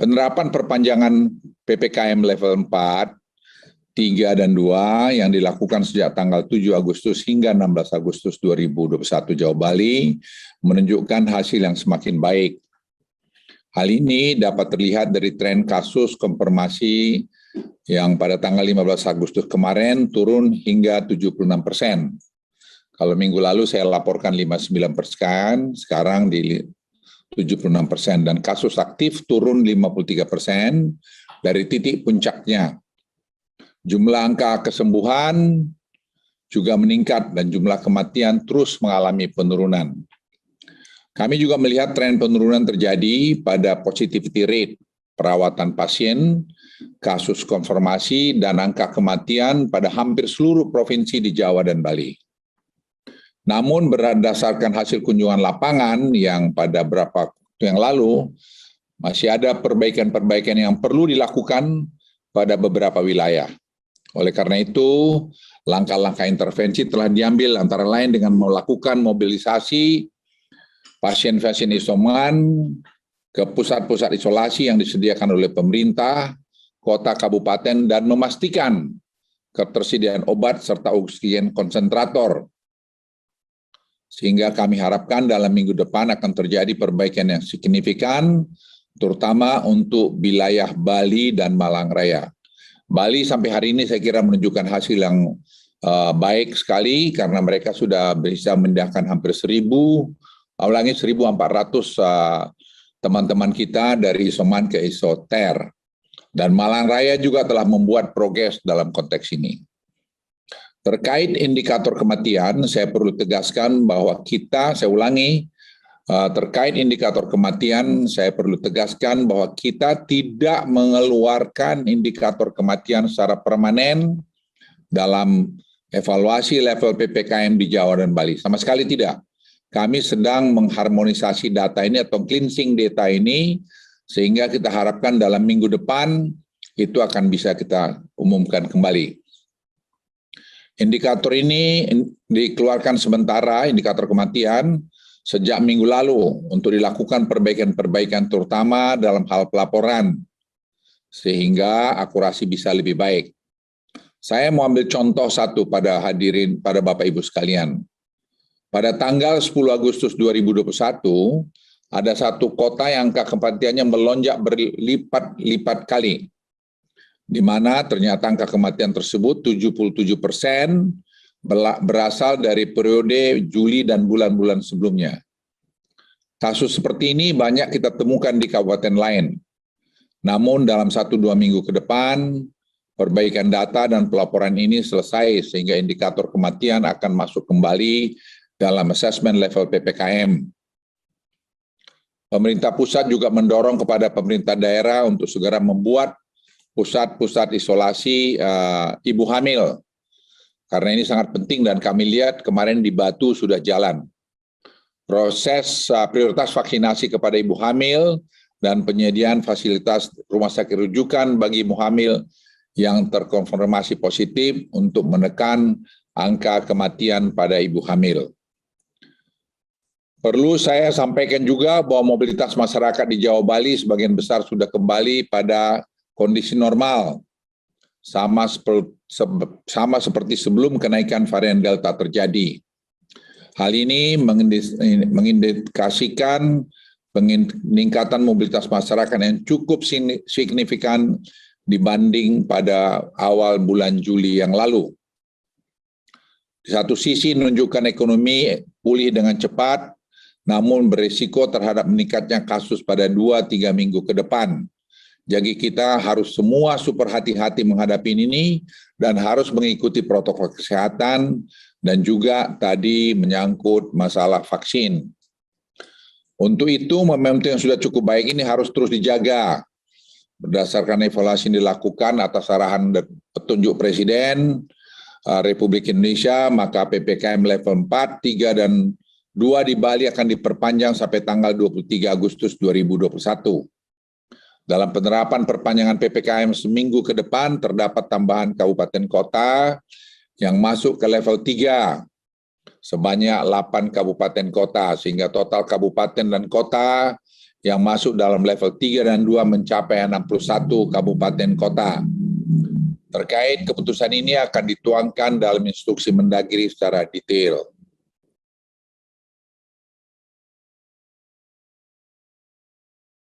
Penerapan perpanjangan PPKM level 4, 3 dan 2 yang dilakukan sejak tanggal 7 Agustus hingga 16 Agustus 2021 Jawa Bali menunjukkan hasil yang semakin baik. Hal ini dapat terlihat dari tren kasus konfirmasi yang pada tanggal 15 Agustus kemarin turun hingga 76%. Kalau minggu lalu saya laporkan 59%, sekarang di 76%, dan kasus aktif turun 53% dari titik puncaknya. Jumlah angka kesembuhan juga meningkat dan jumlah kematian terus mengalami penurunan. Kami juga melihat tren penurunan terjadi pada positivity rate, perawatan pasien, kasus konfirmasi, dan angka kematian pada hampir seluruh provinsi di Jawa dan Bali. Namun berdasarkan hasil kunjungan lapangan yang pada beberapa waktu yang lalu, masih ada perbaikan-perbaikan yang perlu dilakukan pada beberapa wilayah. Oleh karena itu, langkah-langkah intervensi telah diambil antara lain dengan melakukan mobilisasi pasien-pasien isoman ke pusat-pusat isolasi yang disediakan oleh pemerintah, kota, kabupaten, dan memastikan ketersediaan obat serta oksigen konsentrator. Sehingga kami harapkan dalam minggu depan akan terjadi perbaikan yang signifikan, terutama untuk wilayah Bali dan Malang Raya. Bali sampai hari ini saya kira menunjukkan hasil yang baik sekali karena mereka sudah bisa memindahkan hampir 1.400 teman-teman kita dari isoman ke isoter. Dan Malang Raya juga telah membuat progres dalam konteks ini. Terkait indikator kematian, saya perlu tegaskan bahwa terkait indikator kematian, saya perlu tegaskan bahwa kita tidak mengeluarkan indikator kematian secara permanen dalam evaluasi level PPKM di Jawa dan Bali. Sama sekali tidak. Kami sedang mengharmonisasi data ini atau cleansing data ini, sehingga kita harapkan dalam minggu depan itu akan bisa kita umumkan kembali. Indikator ini dikeluarkan sementara, indikator kematian, sejak minggu lalu untuk dilakukan perbaikan-perbaikan terutama dalam hal pelaporan, sehingga akurasi bisa lebih baik. Saya mau ambil contoh satu pada Bapak Ibu sekalian. Pada tanggal 10 Agustus 2021, ada satu kota yang angka kematiannya melonjak berlipat-lipat kali, di mana ternyata angka kematian tersebut 77% berasal dari periode Juli dan bulan-bulan sebelumnya. Kasus seperti ini banyak kita temukan di kabupaten lain. Namun dalam 1-2 minggu ke depan, perbaikan data dan pelaporan ini selesai sehingga indikator kematian akan masuk kembali dalam asesmen level PPKM. Pemerintah pusat juga mendorong kepada pemerintah daerah untuk segera membuat pusat-pusat isolasi ibu hamil. Karena ini sangat penting dan kami lihat kemarin di Batu sudah jalan. Proses prioritas vaksinasi kepada ibu hamil dan penyediaan fasilitas rumah sakit rujukan bagi ibu hamil yang terkonfirmasi positif untuk menekan angka kematian pada ibu hamil. Perlu saya sampaikan juga bahwa mobilitas masyarakat di Jawa Bali sebagian besar sudah kembali pada kondisi normal, sama seperti sebelum kenaikan varian Delta terjadi. Hal ini mengindikasikan peningkatan mobilitas masyarakat yang cukup signifikan dibanding pada awal bulan Juli yang lalu. Di satu sisi menunjukkan ekonomi pulih dengan cepat, namun berisiko terhadap meningkatnya kasus pada 2-3 minggu ke depan. Jadi kita harus semua super hati-hati menghadapi ini dan harus mengikuti protokol kesehatan dan juga tadi menyangkut masalah vaksin. Untuk itu momentum yang sudah cukup baik ini harus terus dijaga. Berdasarkan evaluasi yang dilakukan atas arahan dan petunjuk Presiden Republik Indonesia, maka PPKM level 4, 3, dan 2 di Bali akan diperpanjang sampai tanggal 23 Agustus 2021. Dalam penerapan perpanjangan PPKM seminggu ke depan, terdapat tambahan kabupaten kota yang masuk ke level 3, sebanyak 8 kabupaten kota, sehingga total kabupaten dan kota yang masuk dalam level 3 dan 2 mencapai 61 kabupaten kota. Terkait keputusan ini akan dituangkan dalam instruksi Mendagri secara detail.